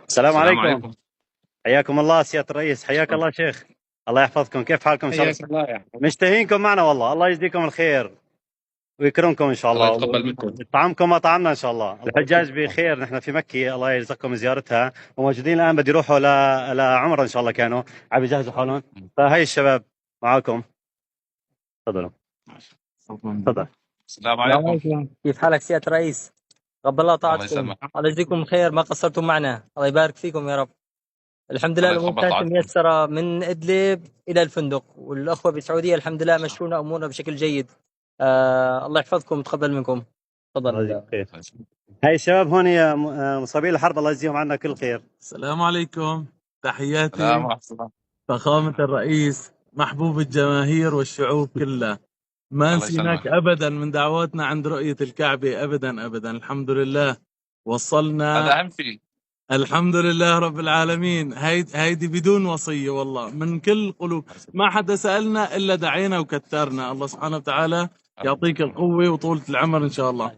السلام السلام عليكم. عليكم. حياكم الله سيادة الرئيس، حياك الله شيخ. الله يحفظكم، كيف حالكم ان شاء حياك الله الله؟ يا حبيبي. مشتهينكم معنا والله، الله يجزيكم الخير ويكرمكم ان شاء الله الله، يتقبل منكم. ويطعمكم ما طعمنا ان شاء الله. الحجاج بخير، نحن في مكة الله يرزقكم زيارتها، وموجودين الان بدي يروحوا لعمرة ان شاء الله، كانوا عم يجهزوا حالهم، فهي الشباب معاكم. تفضلوا. تفضل. السلام عليكم. كيف حالك سيادة الرئيس؟ قبل الله الله طاعتكم، يسلمك. الله يجزيكم خير، ما قصرتم معنا، الله يبارك فيكم يا رب. الحمد لله الله الامور يتقبل كانت طاعتكم. ميسره من ادلب الى الفندق، والاخوه بالسعوديه الحمد لله مشونا امورنا بشكل جيد. الله يحفظكم ويتقبل منكم. الله تفضل. يجزيكم خير. هاي الشباب هون مصابين الحرب، الله يجزيهم عنا كل خير. السلام عليكم، تحياتي سلام ورحمة الله. فخامة الرئيس، محبوب الجماهير والشعوب كلها. ما الله نسيناك يسلمك. ابدا من دعواتنا عند رؤية الكعبة، ابدا ابدا. الحمد لله وصلنا، هذا أهم شيء. الحمد لله رب العالمين. هيدي بدون وصية والله، من كل قلوب، ما حدا سألنا إلا دعينا وكترنا. الله سبحانه وتعالى يعطيك القوة وطولة العمر إن شاء الله.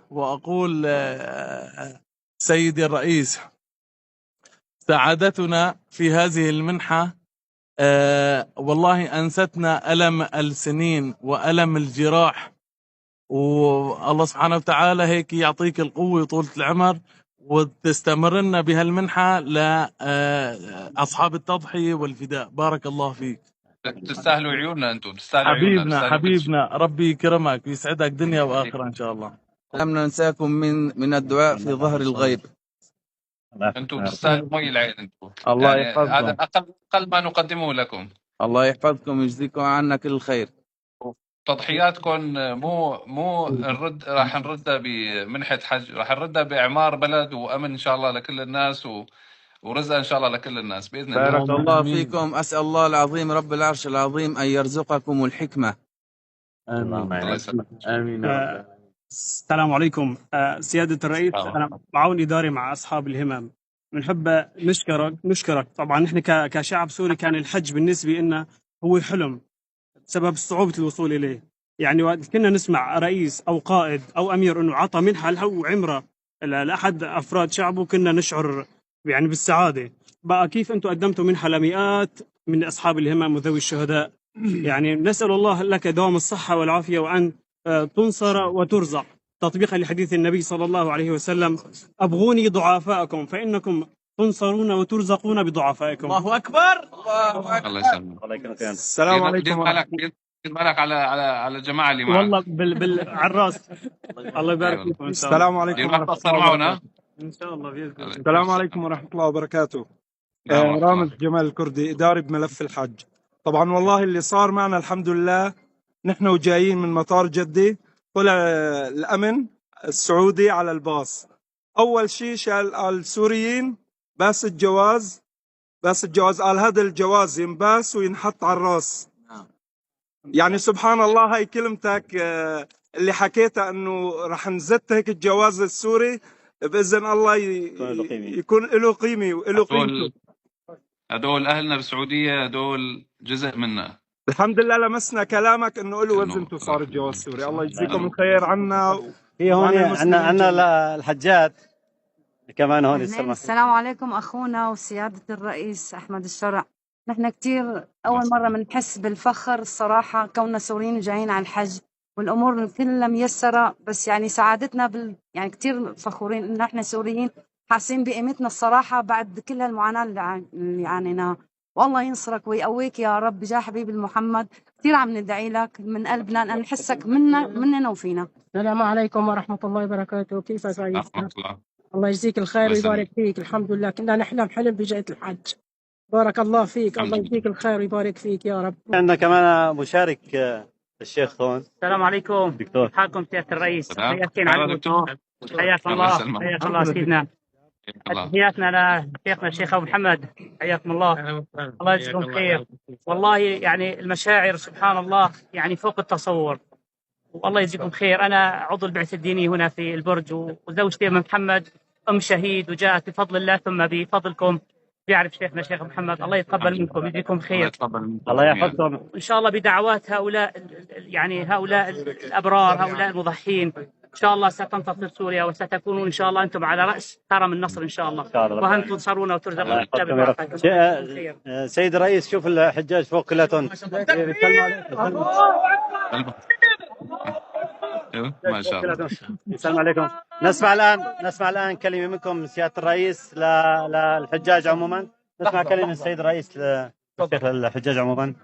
وأقول سيدي الرئيس، سعادتنا في هذه المنحة والله أنستنا ألم السنين وألم الجراح، والله سبحانه وتعالى هيك يعطيك القوة وطولة العمر، وتستمرنا بهالمنحة لأصحاب التضحية والفداء. بارك الله فيك. تستاهلوا عيوننا، أنتم تستاهلوا عيوننا. حبيبنا ربي يكرمك ويسعدك دنيا وآخرة إن شاء الله. لم ننساكم من الدعاء في ظهر الغيب. أنتم تستاهلوا مي العين. أنتم الله يعني يحفظكم. هذا أقل ما نقدمه لكم. الله يحفظكم ويجزيكم عنا كل خير. تضحياتكم مو راح نردها بمنحة حج، راح نردها بإعمار بلد وأمن إن شاء الله لكل الناس، ورزق إن شاء الله لكل الناس بإذن الله. بارك الله فيكم. أسأل الله العظيم رب العرش العظيم أن يرزقكم الحكمة. آمين. السلام عليكم سيادة الرئيس. أنا معاون إداري مع أصحاب الهمم، بنحب نشكرك. طبعا نحن كشعب سوري كان الحج بالنسبة لنا هو حلم بسبب صعوبة الوصول إليه. يعني وقت كنا نسمع رئيس أو قائد أو أمير أنه عطى منحة له وعمرة لأحد أفراد شعبه، كنا نشعر يعني بالسعادة. بقى كيف أنتم قدمتوا منحة لمئات من أصحاب الهمم وذوي الشهداء؟ يعني نسأل الله لك دوام الصحة والعافية، وأن تنصر وترزق تطبيقا لحديث النبي صلى الله عليه وسلم: أبغوني ضعفاءكم فإنكم تنصرون وترزقون بضعفائكم. الله أكبر. الله يسلمك. السلام عليكم. دير بالك على الجماعة اللي معك. والله على الراس. الله يبارك فيكم. السلام عليكم ورحمة الله معنا إن شاء الله بإذن الله. السلام عليكم ورحمة الله وبركاته. رامز جمال الكردي، إداري بملف الحج. طبعا والله اللي صار معنا الحمد لله، نحن وجايين من مطار جدة، طلع الأمن السعودي على الباص. أول شيء شال السوريين باس الجواز، قال هذا الجواز ينباس وينحط على الراس. يعني سبحان الله، هاي كلمتك اللي حكيتها انه رح نزت هيك الجواز السوري، باذن الله يكون له قيمه وله قيمته. هدول اهلنا بالسعوديه، هدول جزء منا. الحمد لله لمسنا كلامك انه له وزنته صار الجواز السوري. الله يجزيكم الخير عنا. في هون عندنا الحجات كمان هون. السلام عليكم اخونا وسياده الرئيس احمد الشرع. نحن كتير اول مره بنحس بالفخر الصراحه كوننا سوريين جايين على الحج، والامور كلها ميسره، بس يعني سعادتنا يعني كتير فخورين ان احنا سوريين، حاسين بقيمتنا الصراحه بعد كل هالمعاناه اللي عانيناها. والله ينصرك ويقويك يا رب بجاه حبيب المحمد. كثير عم ندعي لك من قلبنا ان نحسك مننا وفينا. السلام عليكم ورحمه الله وبركاته. كيفك رئيس؟ الله يجزيك الخير ويبارك فيك. الحمد لله كنا نحلم حلم بجاية الحج. بارك الله فيك. الله يجزيك الخير ويبارك فيك يا رب. عندنا كمان مشارك الشيخ هون. السلام عليكم. دكتور. حالكم سيادة الرئيس؟ حياكم دكتور. حياك الله سيدنا. تحياتنا لشيخنا الشيخ ابو محمد، حياكم الله. الله يجزيكم خير. والله يعني المشاعر سبحان الله يعني فوق التصور، والله يجزيكم خير. انا عضو البعثة الدينية هنا في البرج، وزوجتي ام محمد ام شهيد، وجاءت بفضل الله ثم بفضلكم. بيعرف شيخنا الشيخ محمد، الله يتقبل منكم، يجزيكم خير. الله يحفظكم ان شاء الله بدعوات هؤلاء، يعني هؤلاء الابرار، هؤلاء المضحين، إن شاء الله ستنتصر سوريا وستكونون إن شاء الله أنتم على رأس هرم النصر إن شاء الله، وهم تنصرون وترزقون سيد الرئيس شوف الحجاج فوق كلاتهم ما شاء الله. السلام عليكم. نسمع الآن كلمة منكم سيادة الرئيس للحجاج عموما. نسمع كلمة السيد الرئيس للشيخ الحجاج عموما.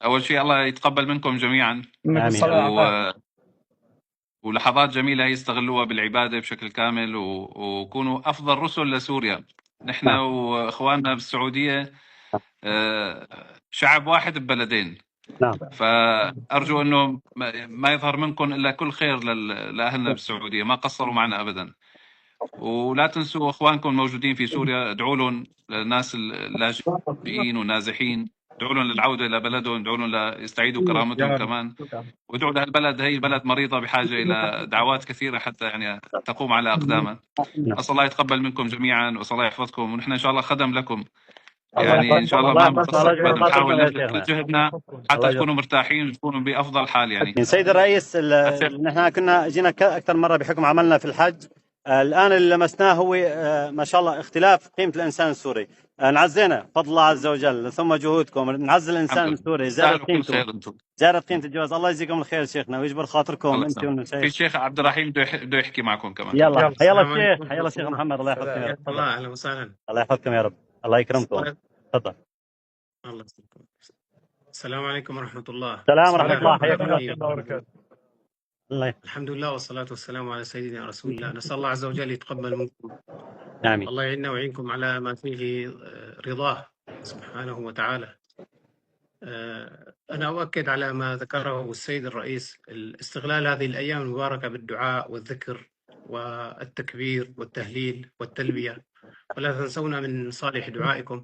أول شيء الله يتقبل منكم جميعا. آمين. ولحظات جميلة يستغلوها بالعبادة بشكل كامل وكونوا أفضل رسل لسوريا. نحن وإخواننا بالسعودية شعب واحد ببلدين. نعم. فأرجو أنه ما يظهر منكم إلا كل خير لأهلنا بالسعودية، ما قصروا معنا أبدا. ولا تنسوا إخوانكم موجودين في سوريا، ادعوا لهم، للناس اللاجئين والنازحين، ادعوا لهم للعودة إلى بلدهم، ادعوا لهم ليستعيدوا كرامتهم كمان، وادعوا لهالبلد. هي البلد مريضة بحاجة إلى دعوات كثيرة حتى يعني تقوم على أقدامها. أسأل الله يتقبل منكم جميعا، وأسأل الله يحفظكم، ونحن إن شاء الله خدم لكم. يعني إن شاء الله ما نحاول نبذل جهدنا حتى تكونوا مرتاحين وتكونوا بأفضل حال. يعني سيد الرئيس، نحن كنا جينا أكثر مرة بحكم عملنا في الحج. الآن اللي لمسناه هو ما شاء الله اختلاف قيمة الإنسان السوري. نعزينا فضل الله عز وجل ثم جهودكم نعز الإنسان السوري، زادت قيمة الجواز. الله يجزيكم الخير شيخنا ويجبر خاطركم انتم. في الشيخ عبد الرحيم بده يحكي معكم كمان. يلا حيا الله الشيخ محمد. الله يحفظكم يا رب. الله اهلا وسهلا. الله يحفظكم يا رب. الله يكرمكم. تفضل. الله يسلمكم. السلام عليكم ورحمة الله. السلام ورحمة الله. حياكم الله وبركاته. الحمد لله والصلاة والسلام على سيدنا رسول الله. نسأل الله عز وجل يتقبل منكم. آمين. الله يعيننا ويعينكم على ما فيه رضاه سبحانه وتعالى. أنا أؤكد على ما ذكره السيد الرئيس، استغلال هذه الأيام المباركة بالدعاء والذكر والتكبير والتهليل والتلبية، ولا تنسونا من صالح دعائكم.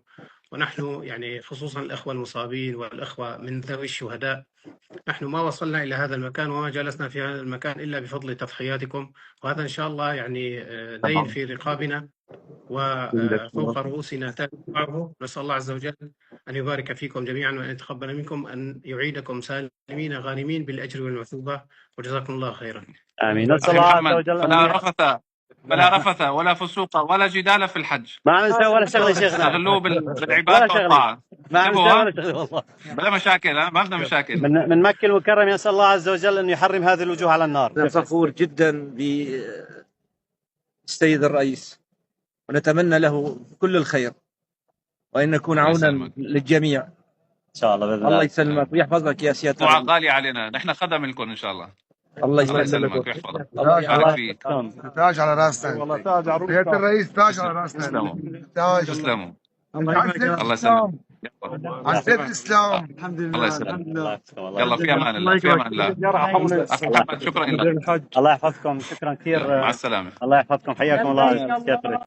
ونحن يعني خصوصا الأخوة المصابين والأخوة من ذوي الشهداء، نحن ما وصلنا إلى هذا المكان وما جلسنا في هذا المكان إلا بفضل تضحياتكم، وهذا إن شاء الله يعني دين في رقابنا وفوق رؤوسنا تابعه. نسأل الله عز وجل أن يبارك فيكم جميعا وأن يتقبل منكم، أن يعيدكم سالمين غانمين بالأجر والمثوبة، وجزاكم الله خيرا. آمين. نسأل الله عز وجل فلا رفث ولا فسوق ولا جدال في الحج. ما ننسى ولا شغله شيخنا. استغلوه بالعبادة والطاعة. ما ننسى ولا شغله والله. بلا مشاكل. ما بدنا مشاكل. من مكة المكرمة يسأل الله عز وجل أن يحرم هذه الوجوه على النار. أنا فخور جدا بالسيد الرئيس، ونتمنى له كل الخير وأن نكون عونا للجميع إن شاء الله. بإذن الله يسلمك ويحفظك يا سيادة الرئيس. غالي علينا، نحن خدم لكم إن شاء الله. الله يسلمك ويحفظك. الله يبارك فيك. تاج على راسنا والله. تاج على سيادة الرئيس، تاج على راسنا. تاج. تسلموا. الله يسلمك. عن سيد الإسلام. الحمد لله. الله يسلمك. يلا في أمان الله. في أمان الله. شكرا لك. الله يحفظكم. شكرا كثير. مع السلامة. الله يحفظكم. حياكم الله سيادة الرئيس.